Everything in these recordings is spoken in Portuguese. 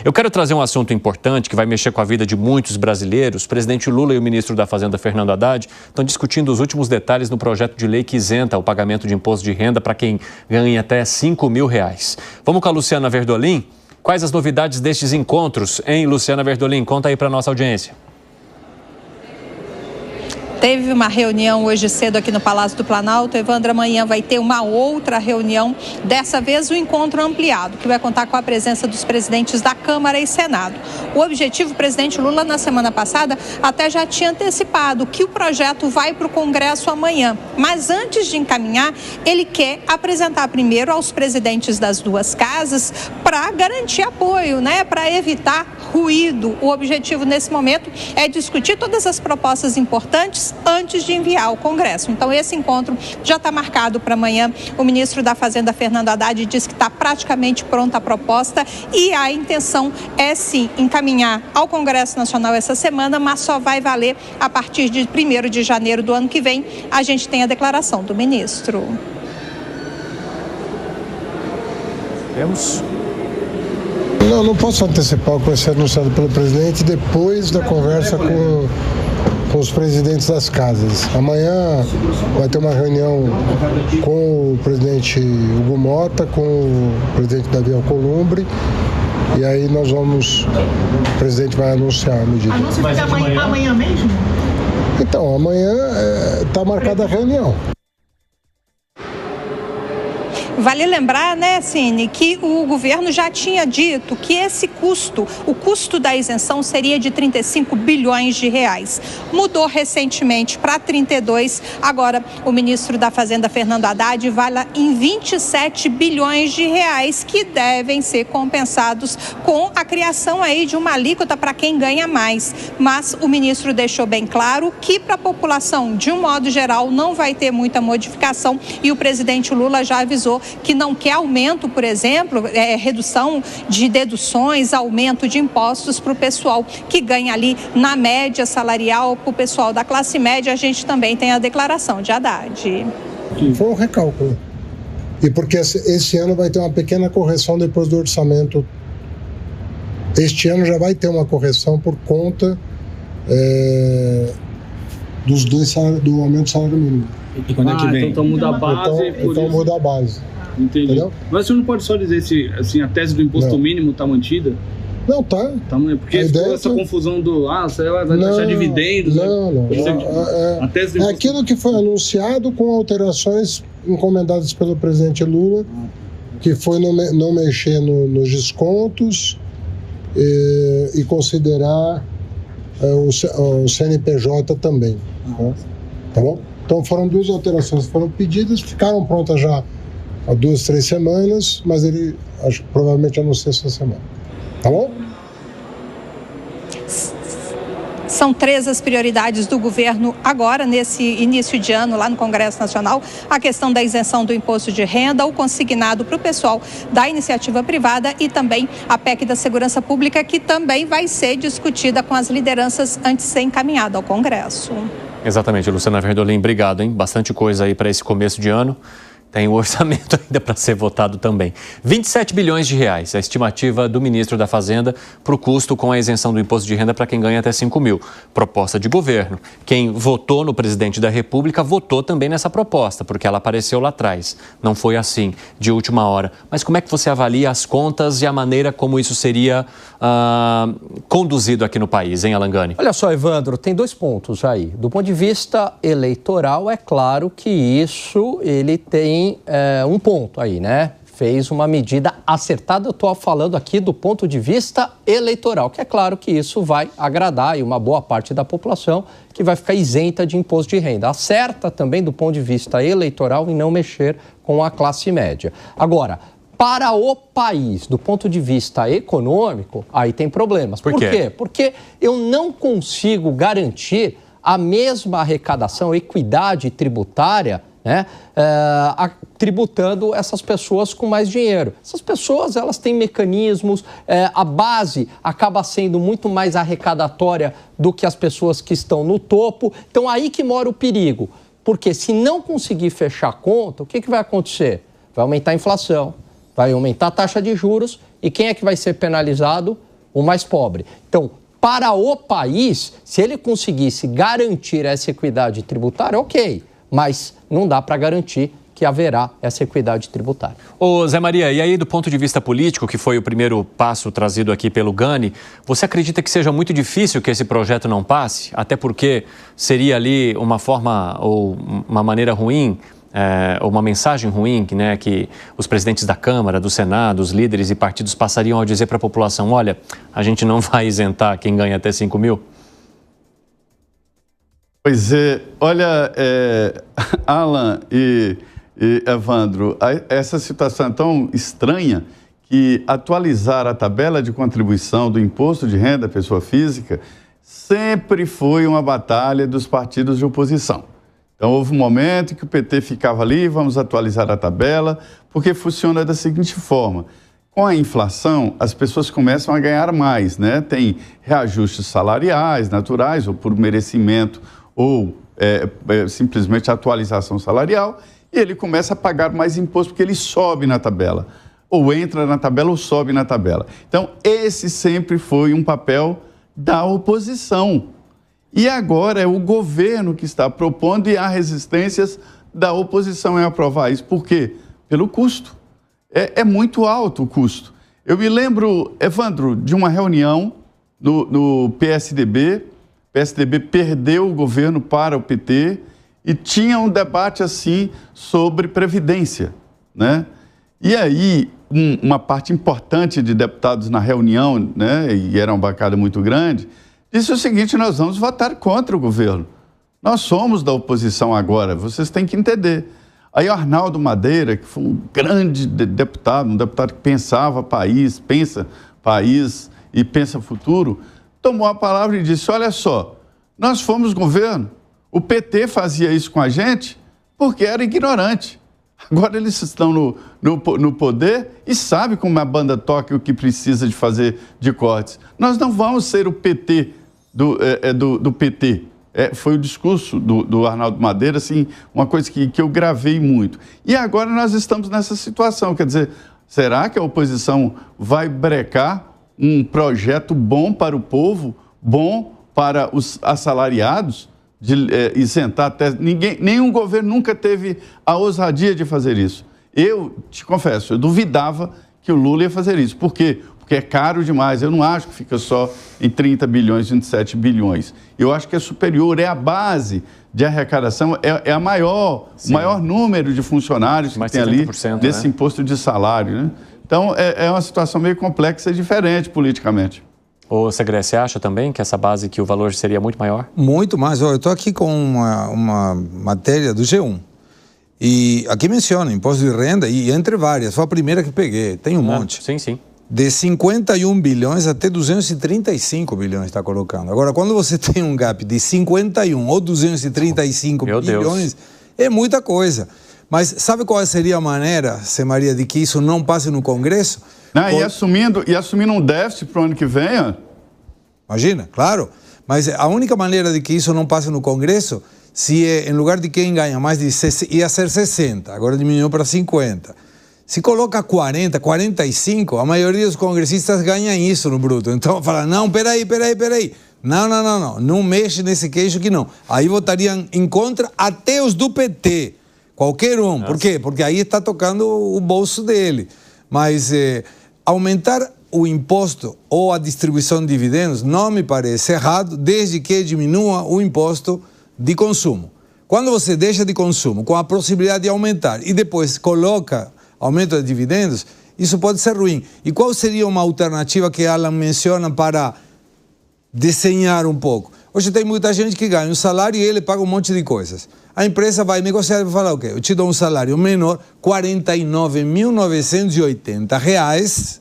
Eu quero trazer um assunto importante que vai mexer com a vida de muitos brasileiros. O presidente Lula e o ministro da Fazenda, Fernando Haddad, estão discutindo os últimos detalhes no projeto de lei que isenta o pagamento de imposto de renda para quem ganha até R$5.000. Vamos com a Luciana Verdolim. Quais as novidades destes encontros, hein, Luciana Verdolim? Conta aí para a nossa audiência. Teve uma reunião hoje cedo aqui no Palácio do Planalto. Evandro, amanhã vai ter uma outra reunião, dessa vez o encontro ampliado, que vai contar com a presença dos presidentes da Câmara e Senado. O objetivo, o presidente Lula, na semana passada, até já tinha antecipado que o projeto vai para o Congresso amanhã. Mas antes de encaminhar, ele quer apresentar primeiro aos presidentes das duas casas para garantir apoio, para evitar ruído. O objetivo nesse momento é discutir todas as propostas importantes antes de enviar ao Congresso. Então, esse encontro já está marcado para amanhã. O ministro da Fazenda, Fernando Haddad, disse que está praticamente pronta a proposta e a intenção é, sim, encaminhar ao Congresso Nacional essa semana, mas só vai valer a partir de 1º de janeiro do ano que vem. A gente tem a declaração do ministro. Temos... Não posso antecipar o que vai ser anunciado pelo presidente depois da conversa com os presidentes das casas. Amanhã vai ter uma reunião com o presidente Hugo Mota, com o presidente Davi Alcolumbre, e aí o presidente vai anunciar a medida. Anúncio fica amanhã mesmo? Então, amanhã está marcada a reunião. Vale lembrar, Cine, que o governo já tinha dito que o custo da isenção seria de 35 bilhões de reais. Mudou recentemente para 32. Agora, o ministro da Fazenda, Fernando Haddad, vai lá em 27 bilhões de reais que devem ser compensados com a criação aí de uma alíquota para quem ganha mais. Mas o ministro deixou bem claro que para a população, de um modo geral, não vai ter muita modificação e o presidente Lula já avisou que não quer aumento, por exemplo, redução de deduções, aumento de impostos para o pessoal que ganha ali na média salarial, para o pessoal da classe média. A gente também tem a declaração de Haddad. Foi um recálculo. E porque esse ano vai ter uma pequena correção depois do orçamento. Este ano já vai ter uma correção por conta do aumento do salário mínimo. E quando é que vem? Então muda a base. Então muda a base. Entendi. Entendeu? Mas o senhor não pode só dizer se assim, a tese do imposto mínimo está mantida? Não, tá. Porque ficou essa confusão do você vai taxar dividendos. Não. A tese do imposto... aquilo que foi anunciado com alterações encomendadas pelo presidente Lula, que foi não mexer nos descontos e considerar o CNPJ também. Tá bom? Então foram duas alterações que foram pedidas, ficaram prontas já há 2, 3 semanas, mas ele provavelmente anuncia essa semana. Tá bom? São 3 as prioridades do governo agora, nesse início de ano, lá no Congresso Nacional. A questão da isenção do imposto de renda, o consignado para o pessoal da iniciativa privada e também a PEC da Segurança Pública, que também vai ser discutida com as lideranças antes de ser encaminhada ao Congresso. Exatamente, Luciana Verdolim, obrigado, hein? Bastante coisa aí para esse começo de ano. Tem o orçamento ainda para ser votado também. 27 bilhões de reais, a estimativa do ministro da Fazenda para o custo com a isenção do imposto de renda para quem ganha até 5 mil. Proposta de governo. Quem votou no presidente da República votou também nessa proposta, porque ela apareceu lá atrás. Não foi assim, de última hora. Mas como é que você avalia as contas e a maneira como isso seria conduzido aqui no país, hein, Alangani? Olha só, Evandro, tem 2 pontos aí. Do ponto de vista eleitoral, é claro que isso ele tem um ponto aí, né? Fez uma medida acertada, eu estou falando aqui do ponto de vista eleitoral, que é claro que isso vai agradar aí uma boa parte da população que vai ficar isenta de imposto de renda. Acerta também do ponto de vista eleitoral em não mexer com a classe média. Agora, para o país, do ponto de vista econômico, aí tem problemas. Por quê? Porque eu não consigo garantir a mesma arrecadação, equidade tributária, tributando essas pessoas com mais dinheiro. Essas pessoas, elas têm mecanismos, a base acaba sendo muito mais arrecadatória do que as pessoas que estão no topo. Então, aí que mora o perigo. Porque se não conseguir fechar a conta, o que vai acontecer? Vai aumentar a inflação, vai aumentar a taxa de juros e quem é que vai ser penalizado? o mais pobre. Então, para o país, se ele conseguisse garantir essa equidade tributária, ok, mas não dá para garantir que haverá essa equidade tributária. Ô Zé Maria, e aí do ponto de vista político, que foi o primeiro passo trazido aqui pelo Gani, você acredita que seja muito difícil que esse projeto não passe? Até porque seria ali uma forma ou uma maneira ruim, ou uma mensagem ruim, né, que os presidentes da Câmara, do Senado, os líderes e partidos passariam a dizer para a população, olha, a gente não vai isentar quem ganha até 5 mil? Pois é, olha, Alan e Evandro, essa situação é tão estranha que atualizar a tabela de contribuição do imposto de renda à pessoa física sempre foi uma batalha dos partidos de oposição. Então, houve um momento que o PT ficava ali, vamos atualizar a tabela, porque funciona da seguinte forma. Com a inflação, as pessoas começam a ganhar mais, né? Tem reajustes salariais, naturais, ou por merecimento, ou simplesmente atualização salarial, e ele começa a pagar mais imposto porque ele sobe na tabela, ou entra na tabela ou sobe na tabela. Então, esse sempre foi um papel da oposição. E agora é o governo que está propondo e há resistências da oposição em aprovar isso. Por quê? Pelo custo. É muito alto o custo. Eu me lembro, Evandro, de uma reunião no PSDB. O PSDB perdeu o governo para o PT e tinha um debate assim sobre previdência, né? E aí, uma parte importante de deputados na reunião, né, e era uma bancada muito grande, disse o seguinte, nós vamos votar contra o governo. Nós somos da oposição agora, vocês têm que entender. Aí o Arnaldo Madeira, que foi um grande deputado, um deputado que pensava país, pensa país e pensa futuro, tomou a palavra e disse, olha só, nós fomos governo, o PT fazia isso com a gente porque era ignorante. Agora eles estão no poder e sabem como a banda toca e o que precisa de fazer de cortes. Nós não vamos ser o PT do PT. Foi o discurso do Arnaldo Madeira, assim, uma coisa que eu gravei muito. E agora nós estamos nessa situação, quer dizer, será que a oposição vai brecar um projeto bom para o povo, bom para os assalariados, de isentar até... Nenhum governo nunca teve a ousadia de fazer isso. Eu te confesso, eu duvidava que o Lula ia fazer isso. Por quê? Porque é caro demais. Eu não acho que fica só em 30 bilhões, 27 bilhões. Eu acho que é superior, é a base de arrecadação, é o maior número de funcionários que tem ali desse imposto de salário, né? Então, é uma situação meio complexa e diferente politicamente. Ô, Segré, você acha também que essa base, que o valor seria muito maior? Muito mais. Eu estou aqui com uma matéria do G1. E aqui menciona imposto de renda, e entre várias, foi a primeira que peguei, tem um monte. Sim, sim. De 51 bilhões até 235 bilhões está colocando. Agora, quando você tem um gap de 51 ou 235 bilhões, é muita coisa. Mas sabe qual seria a maneira, Zé Maria, de que isso não passe no Congresso? E assumindo um déficit para o ano que vem? Ó. Imagina, claro. Mas a única maneira de que isso não passe no Congresso, se em lugar de quem ganha mais de ia ser 60, agora diminuiu para 50. Se coloca 40, 45, a maioria dos congressistas ganha isso no bruto. Então fala, não, peraí. Não mexe nesse queixo que não. Aí votariam em contra até os do PT. Qualquer um. Por quê? Porque aí está tocando o bolso dele. Mas aumentar o imposto ou a distribuição de dividendos não me parece errado, desde que diminua o imposto de consumo. Quando você deixa de consumo com a possibilidade de aumentar e depois coloca aumento de dividendos, isso pode ser ruim. E qual seria uma alternativa que Alan menciona para desenhar um pouco? Hoje tem muita gente que ganha um salário e ele paga um monte de coisas. A empresa vai negociar e vai falar o quê? Eu te dou um salário menor, R$ 49.980,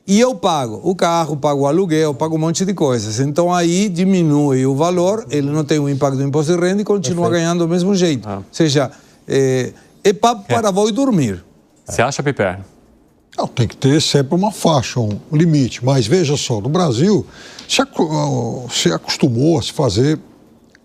e eu pago o carro, pago o aluguel, pago um monte de coisas. Então aí diminui o valor, ele não tem o impacto do imposto de renda e continua ganhando do mesmo jeito. Ou seja, é papo para vou dormir. Você acha, Piper? Não, tem que ter sempre uma faixa, um limite. Mas veja só, no Brasil, se acostumou a se fazer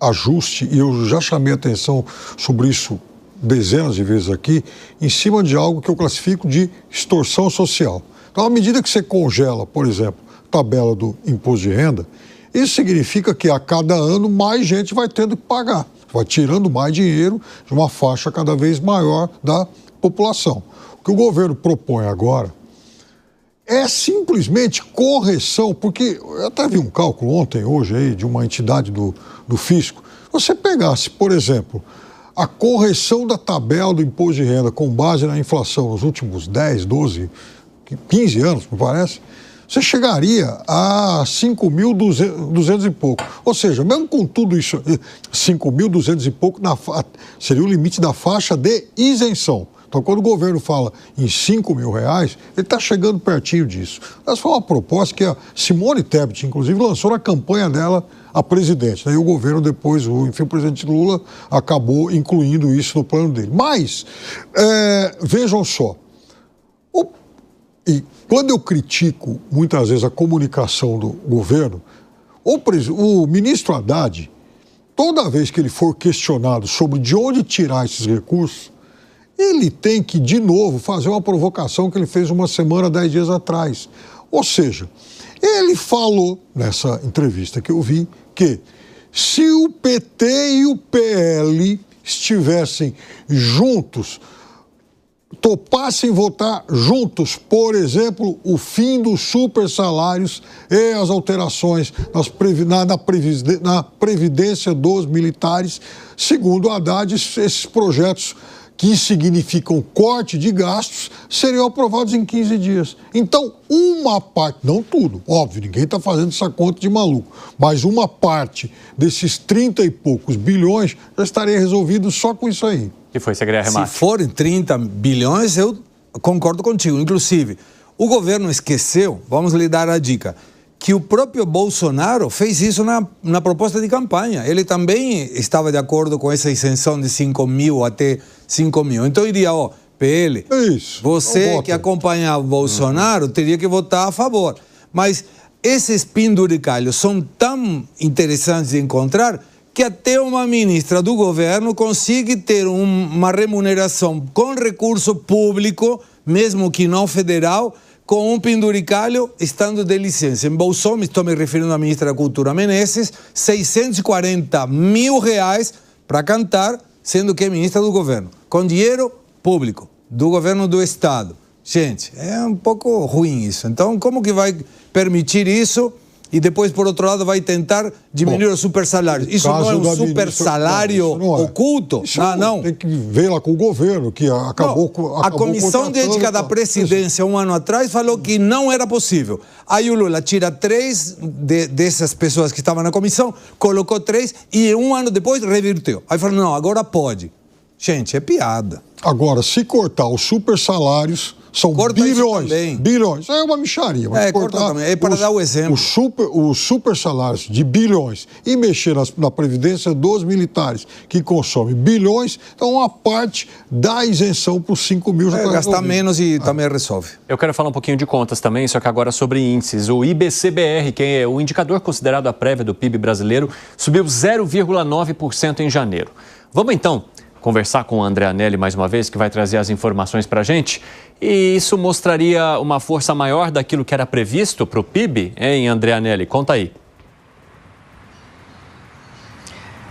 ajuste, e eu já chamei a atenção sobre isso dezenas de vezes aqui, em cima de algo que eu classifico de extorsão social. Então, à medida que você congela, por exemplo, tabela do imposto de renda, isso significa que a cada ano mais gente vai tendo que pagar. Vai tirando mais dinheiro de uma faixa cada vez maior da população. O que o governo propõe agora é simplesmente correção, porque eu até vi um cálculo ontem, hoje, aí, de uma entidade do fisco. Se você pegasse, por exemplo, a correção da tabela do imposto de renda com base na inflação nos últimos 10, 12, 15 anos, me parece, você chegaria a 5.200 e pouco. Ou seja, mesmo com tudo isso, 5.200 e pouco seria o limite da faixa de isenção. Então, quando o governo fala em R$5.000, ele está chegando pertinho disso. Essa foi uma proposta que a Simone Tebet, inclusive, lançou na campanha dela a presidente. Daí o governo depois, o presidente Lula, acabou incluindo isso no plano dele. Mas, vejam só, e quando eu critico, muitas vezes, a comunicação do governo, o ministro Haddad, toda vez que ele for questionado sobre de onde tirar esses recursos, ele tem que, de novo, fazer uma provocação que ele fez uma semana, 10 dias atrás. Ou seja, ele falou, nessa entrevista que eu vi, que se o PT e o PL estivessem juntos, topassem votar juntos, por exemplo, o fim dos supersalários e as alterações na previdência dos militares, segundo Haddad, esses projetos que significam corte de gastos, seriam aprovados em 15 dias. Então, uma parte, não tudo, óbvio, ninguém está fazendo essa conta de maluco, mas uma parte desses 30 e poucos bilhões já estaria resolvido só com isso aí. Que foi, você queria arremate? Se forem 30 bilhões, eu concordo contigo. Inclusive, o governo esqueceu, vamos lhe dar a dica, que o próprio Bolsonaro fez isso na proposta de campanha. Ele também estava de acordo com essa isenção de 5.000 até 5.000. Então, eu diria, PL, você que acompanha o Bolsonaro teria que votar a favor. Mas esses penduricalhos são tão interessantes de encontrar que até uma ministra do governo consiga ter uma remuneração com recurso público, mesmo que não federal, com um penduricalho estando de licença. Embolsou, estou me referindo à ministra da Cultura Menezes, R$640 mil para cantar, sendo que é ministra do governo, com dinheiro público, do governo do Estado. Gente, é um pouco ruim isso. Então, como que vai permitir isso e depois, por outro lado, vai tentar diminuir os supersalários? Isso não é um supersalário oculto? Não. Tem que ver lá com o governo, que acabou a Comissão de Ética da Presidência, um ano atrás, falou que não era possível. Aí o Lula tira 3 dessas pessoas que estavam na comissão, colocou 3 e um ano depois reverteu. Aí falou, não, agora pode. Gente, é piada. Agora, se cortar os supersalários, são bilhões. É uma mixaria. Mas corta também. É para dar o exemplo. Os supersalários de bilhões e mexer na previdência dos militares, que consomem bilhões, então uma parte da isenção para os 5.000 já está gastar menos e também resolve. Eu quero falar um pouquinho de contas também, só que agora sobre índices. O IBCBR, que é o indicador considerado a prévia do PIB brasileiro, subiu 0,9% em janeiro. Vamos então conversar com o André Anelli mais uma vez, que vai trazer as informações para a gente. E isso mostraria uma força maior daquilo que era previsto para o PIB, hein, André Anelli? Conta aí.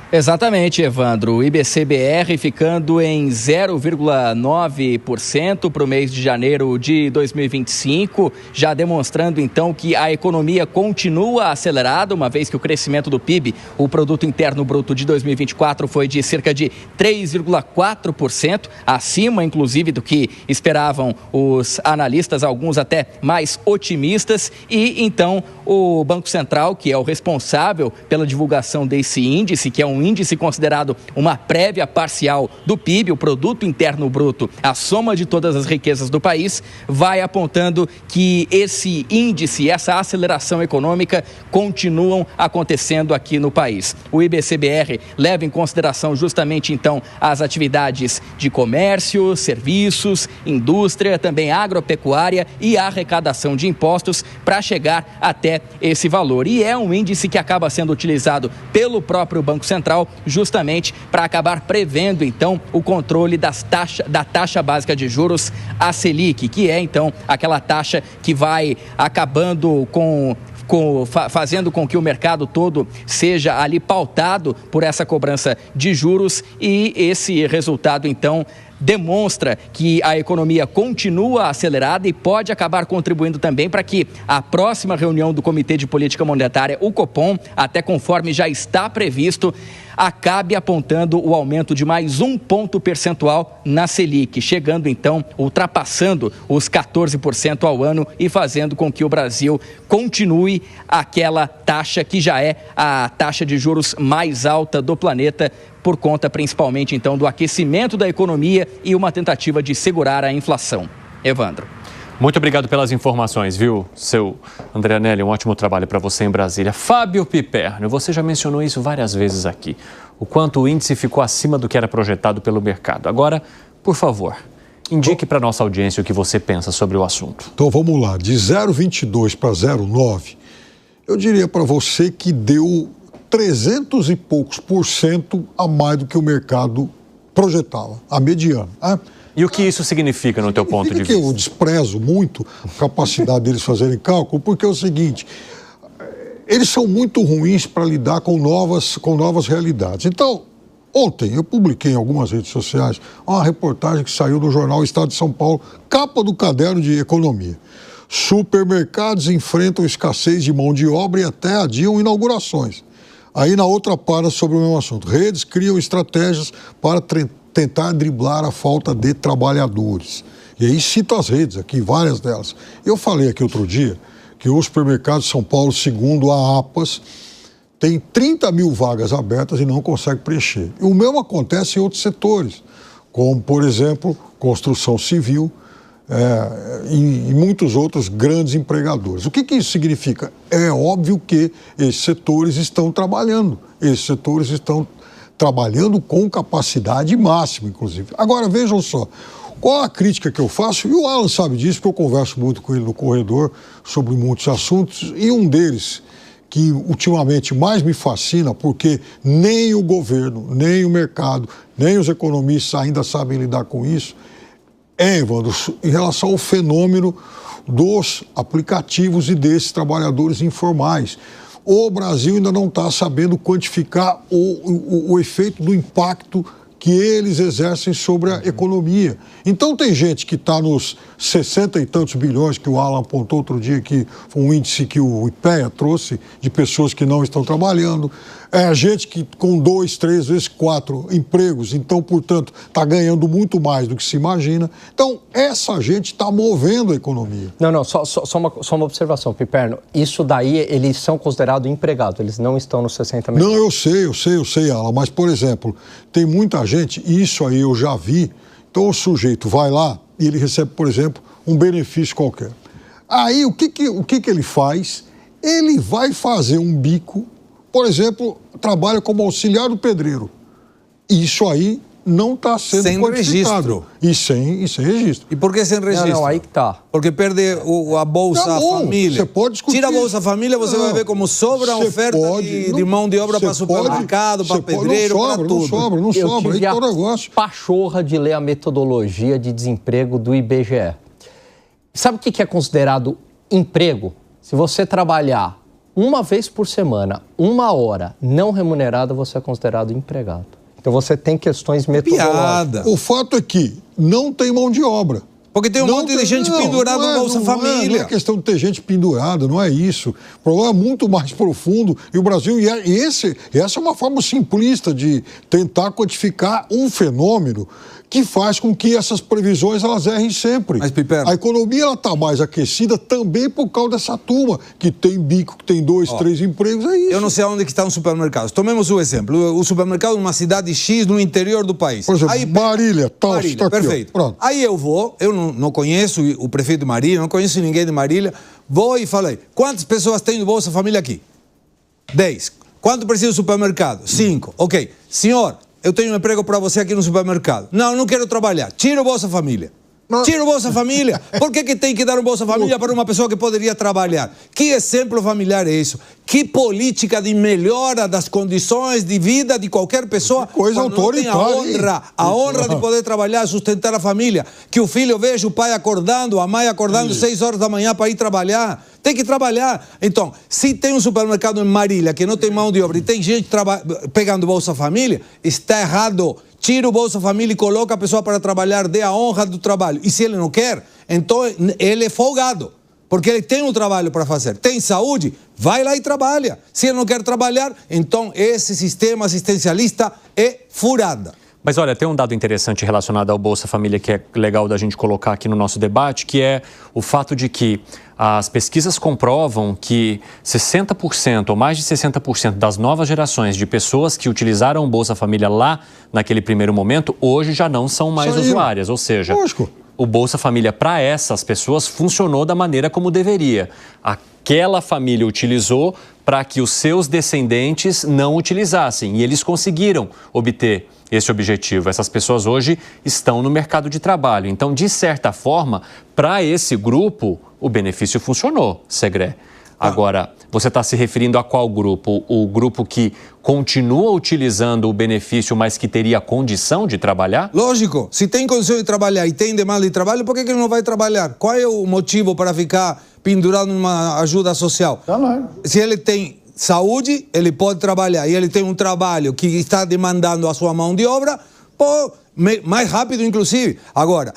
Exatamente, Evandro. O IBCBR ficando em 0,9% para o mês de janeiro de 2025, já demonstrando então que a economia continua acelerada, uma vez que o crescimento do PIB, o Produto Interno Bruto de 2024, foi de cerca de 3,4%, acima inclusive do que esperavam os analistas, alguns até mais otimistas, e então o Banco Central, que é o responsável pela divulgação desse índice, que é um índice considerado uma prévia parcial do PIB, o Produto Interno Bruto, a soma de todas as riquezas do país, vai apontando que esse índice, essa aceleração econômica continuam acontecendo aqui no país. O IBCBR leva em consideração justamente então as atividades de comércio, serviços, indústria, também agropecuária e arrecadação de impostos para chegar até esse valor. E é um índice que acaba sendo utilizado pelo próprio Banco Central justamente para acabar prevendo então o controle da taxa básica de juros, a Selic, que é então aquela taxa que vai acabando com fazendo com que o mercado todo seja ali pautado por essa cobrança de juros, e esse resultado, então, demonstra que a economia continua acelerada e pode acabar contribuindo também para que a próxima reunião do Comitê de Política Monetária, o Copom, até conforme já está previsto, acabe apontando o aumento de mais 1 ponto percentual na Selic, chegando então, ultrapassando os 14% ao ano e fazendo com que o Brasil continue aquela taxa que já é a taxa de juros mais alta do planeta, por conta principalmente então do aquecimento da economia e uma tentativa de segurar a inflação. Evandro. Muito obrigado pelas informações, viu, seu André Anelli? Um ótimo trabalho para você em Brasília. Fábio Piperno, você já mencionou isso várias vezes aqui, o quanto o índice ficou acima do que era projetado pelo mercado. Agora, por favor, indique para a nossa audiência o que você pensa sobre o assunto. Então vamos lá, de 0,22 para 0,9, eu diria para você que deu 300 e poucos % a mais do que o mercado projetava, a mediana. E o que isso significa no teu ponto de vista? Eu desprezo muito a capacidade deles fazerem cálculo, porque é o seguinte, eles são muito ruins para lidar com novas realidades. Então, ontem eu publiquei em algumas redes sociais uma reportagem que saiu do jornal Estado de São Paulo, capa do caderno de economia. Supermercados enfrentam escassez de mão de obra e até adiam inaugurações. Aí na outra página sobre o mesmo assunto, redes criam estratégias para tentar driblar a falta de trabalhadores. E aí cito as redes aqui, várias delas. Eu falei aqui outro dia que o supermercado de São Paulo, segundo a APAS, tem 30 mil vagas abertas e não consegue preencher. E o mesmo acontece em outros setores, como, por exemplo, construção civil, e muitos outros grandes empregadores. O que isso significa? É óbvio que esses setores estão trabalhando. Esses setores estão trabalhando com capacidade máxima, inclusive. Agora, vejam só, qual a crítica que eu faço? E o Alan sabe disso, porque eu converso muito com ele no corredor sobre muitos assuntos, e um deles, que ultimamente mais me fascina, porque nem o governo, nem o mercado, nem os economistas ainda sabem lidar com isso, Evandro, em relação ao fenômeno dos aplicativos e desses trabalhadores informais. O Brasil ainda não está sabendo quantificar o efeito do impacto que eles exercem sobre a economia. Então tem gente que está nos 60 e tantos bilhões que o Alan apontou outro dia, que foi um índice que o IPEA trouxe de pessoas que não estão trabalhando. É gente que com 2, 3 vezes 4 empregos, então, portanto, está ganhando muito mais do que se imagina. Então, essa gente está movendo a economia. Não, só uma observação, Piperno. Isso daí, eles são considerados empregados, eles não estão nos 60 milhões. Não, eu sei, Alan, mas, por exemplo, tem muita gente, e isso aí eu já vi, então o sujeito vai lá e ele recebe, por exemplo, um benefício qualquer. Aí, o que ele faz? Ele vai fazer um bico, por exemplo, trabalha como auxiliar do pedreiro. Isso aí não está sendo sem registro. E sem registro. E por que sem registro? Não, aí que tá. Porque perde a Bolsa Família. Você pode discutir. Tira a Bolsa Família, você vai ver como sobra a oferta de mão de obra para supermercado, para pedreiro, para tudo. Não sobra. Eu tive a pachorra de ler a metodologia de desemprego do IBGE. Sabe o que é considerado emprego? Se você trabalhar uma vez por semana, 1 hora não remunerada, você é considerado empregado. Então você tem questões metodológicas. Piada. O fato é que não tem mão de obra. Porque tem um monte de gente pendurada no Bolsa Família. Não é questão de ter gente pendurada, não é isso. O problema é muito mais profundo. E o Brasil, essa é uma forma simplista de tentar quantificar um fenômeno que faz com que essas previsões elas errem sempre. Mas, Piperno, a economia está mais aquecida também por causa dessa turma que tem bico, que tem 2, 3 empregos, é isso. Eu não sei onde que está um supermercado. Tomemos o exemplo. O supermercado numa cidade X no interior do país. Por exemplo, Marília, Marília, tá perfeito. Aqui, pronto. Aí eu não conheço o prefeito de Marília, não conheço ninguém de Marília, vou e falei, quantas pessoas tem no Bolsa Família aqui? 10. Quanto precisa do supermercado? 5. Ok. Senhor, eu tenho um emprego para você aqui no supermercado. Não quero trabalhar. Tira o Bolsa Família. Tira o Bolsa Família. Por que tem que dar um Bolsa Família para uma pessoa que poderia trabalhar? Que exemplo familiar é isso? Que política de melhora das condições de vida de qualquer pessoa coisa autoritária. A honra de poder trabalhar, sustentar a família. Que o filho veja o pai acordando, a mãe acordando 6 horas da manhã para ir trabalhar. Tem que trabalhar. Então, se tem um supermercado em Marília que não tem mão de obra e tem gente pegando Bolsa Família, está errado. Tira o Bolsa Família e coloca a pessoa para trabalhar, dê a honra do trabalho. E se ele não quer, então ele é folgado. Porque ele tem um trabalho para fazer. Tem saúde? Vai lá e trabalha. Se ele não quer trabalhar, então esse sistema assistencialista é furada. Mas olha, tem um dado interessante relacionado ao Bolsa Família que é legal da gente colocar aqui no nosso debate, que é o fato de que as pesquisas comprovam que 60% ou mais de 60% das novas gerações de pessoas que utilizaram o Bolsa Família lá naquele primeiro momento, hoje já não são mais usuárias. Ou seja, o Bolsa Família para essas pessoas funcionou da maneira como deveria. Aquela família utilizou para que os seus descendentes não utilizassem. E eles conseguiram obter esse objetivo. Essas pessoas hoje estão no mercado de trabalho. Então, de certa forma, para esse grupo, o benefício funcionou, Segré. Agora, você está se referindo a qual grupo? O grupo que continua utilizando o benefício, mas que teria condição de trabalhar? Lógico. Se tem condição de trabalhar e tem demanda de trabalho, por que ele não vai trabalhar? Qual é o motivo para ficar pendurado numa ajuda social? Se ele tem saúde, ele pode trabalhar. E ele tem um trabalho que está demandando a sua mão de obra, mais rápido, inclusive. Agora,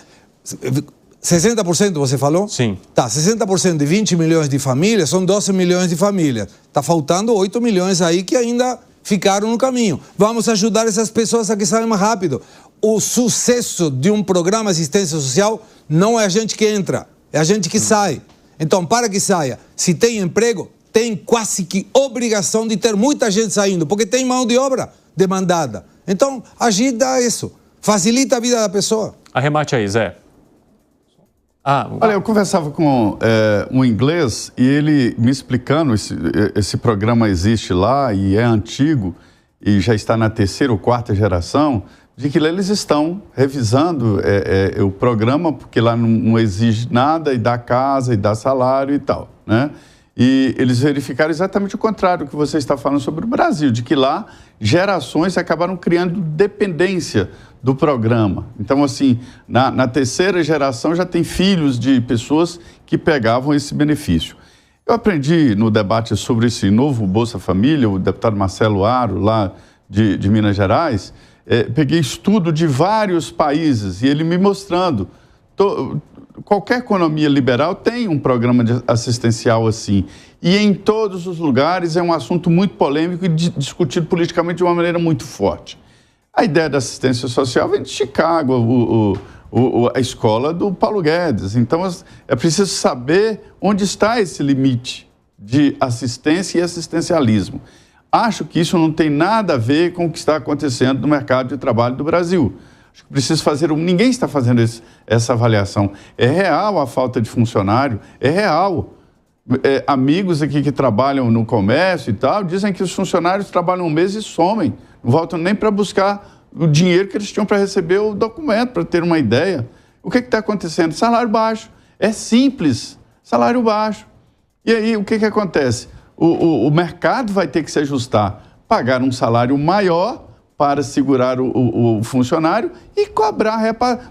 60% você falou? Sim. Tá, 60% de 20 milhões de famílias são 12 milhões de famílias. Tá faltando 8 milhões aí que ainda ficaram no caminho. Vamos ajudar essas pessoas a que saem mais rápido. O sucesso de um programa de assistência social não é a gente que entra, é a gente que sai. Então, para que saia, se tem emprego, tem quase que obrigação de ter muita gente saindo, porque tem mão de obra demandada. Então, ajuda isso. Facilita a vida da pessoa. Arremate aí, Zé. Olha, eu conversava com um inglês e ele me explicando, esse programa existe lá e é antigo e já está na 3ª ou 4ª geração, de que eles estão revisando o programa, porque lá não exige nada e dá casa e dá salário e tal, né? E eles verificaram exatamente o contrário que você está falando sobre o Brasil, de que lá gerações acabaram criando dependência do programa. Então, assim, na 3ª geração já tem filhos de pessoas que pegavam esse benefício. Eu aprendi no debate sobre esse novo Bolsa Família, o deputado Marcelo Aro, lá de Minas Gerais, peguei estudo de vários países e ele me mostrando... Qualquer economia liberal tem um programa assistencial assim. E em todos os lugares é um assunto muito polêmico e discutido politicamente de uma maneira muito forte. A ideia da assistência social vem de Chicago, a escola do Paulo Guedes. Então, é preciso saber onde está esse limite de assistência e assistencialismo. Acho que isso não tem nada a ver com o que está acontecendo no mercado de trabalho do Brasil. Acho que preciso fazer... Ninguém está fazendo essa avaliação. É real a falta de funcionário, é real. Amigos aqui que trabalham no comércio e tal, dizem que os funcionários trabalham um mês e somem. Não voltam nem para buscar o dinheiro que eles tinham para receber o documento, para ter uma ideia. O que está acontecendo? Salário baixo. É simples, salário baixo. E aí, o que acontece? O mercado vai ter que se ajustar, pagar um salário maior para segurar o funcionário e cobrar,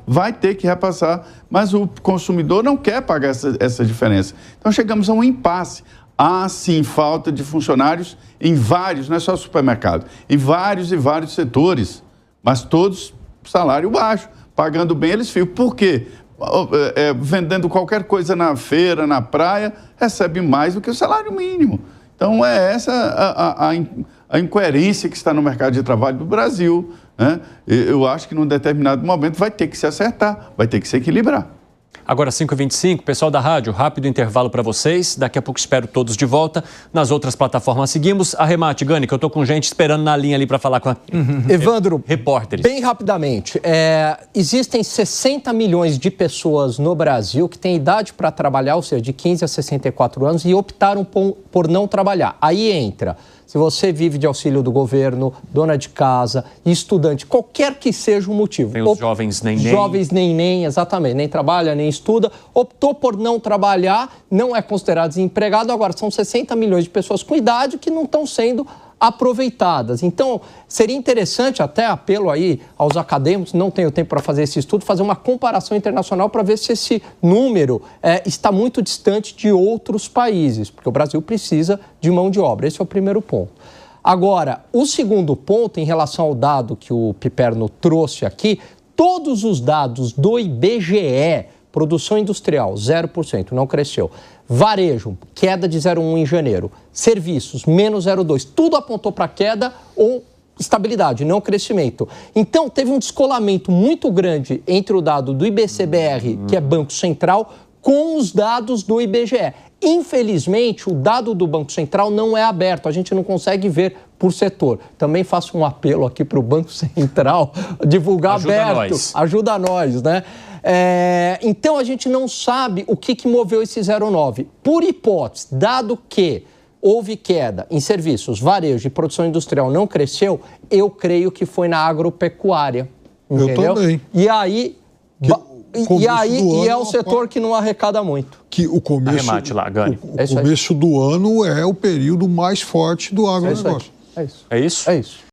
vai ter que repassar, mas o consumidor não quer pagar essa diferença. Então chegamos a um impasse. Há sim falta de funcionários em vários, não é só supermercado, em vários e vários setores, mas todos salário baixo, pagando bem eles ficam. Por quê? Vendendo qualquer coisa na feira, na praia, recebe mais do que o salário mínimo. Então é essa a incoerência que está no mercado de trabalho do Brasil, né? Eu acho que num determinado momento vai ter que se acertar, vai ter que se equilibrar. Agora 5h25, pessoal da rádio, rápido intervalo para vocês. Daqui a pouco espero todos de volta. Nas outras plataformas seguimos. Arremate, Gani, que eu estou com gente esperando na linha ali para falar com Evandro, repórteres. Bem rapidamente, existem 60 milhões de pessoas no Brasil que têm idade para trabalhar, ou seja, de 15 a 64 anos, e optaram por não trabalhar. Aí entra Se você vive de auxílio do governo, dona de casa, estudante, qualquer que seja o motivo. Tem os jovens nem. Jovens nem, exatamente, nem trabalha, nem estuda, optou por não trabalhar, não é considerado desempregado. Agora, são 60 milhões de pessoas com idade que não estão sendo aproveitadas. Então, seria interessante, até apelo aí aos acadêmicos, não tenho tempo para fazer esse estudo, fazer uma comparação internacional para ver se esse número está muito distante de outros países, porque o Brasil precisa de mão de obra. Esse é o primeiro ponto. Agora, o segundo ponto, em relação ao dado que o Piperno trouxe aqui, todos os dados do IBGE, produção industrial, 0%, não cresceu. Varejo, queda de 0,1 em janeiro. Serviços, menos 0,2. Tudo apontou para queda ou estabilidade, não crescimento. Então, teve um descolamento muito grande entre o dado do IBCBR, que é Banco Central, com os dados do IBGE. Infelizmente, o dado do Banco Central não é aberto, a gente não consegue ver por setor. Também faço um apelo aqui para o Banco Central divulgar aberto. Ajuda nós, né? Então, a gente não sabe o que moveu esse 0,9. Por hipótese, dado que houve queda em serviços, varejo e produção industrial não cresceu, eu creio que foi na agropecuária. Entendeu? Eu também. E aí... é o setor que não arrecada muito. Que o começo, arremate lá, Gani. O começo do ano é o período mais forte do agronegócio. É isso. É isso? É isso.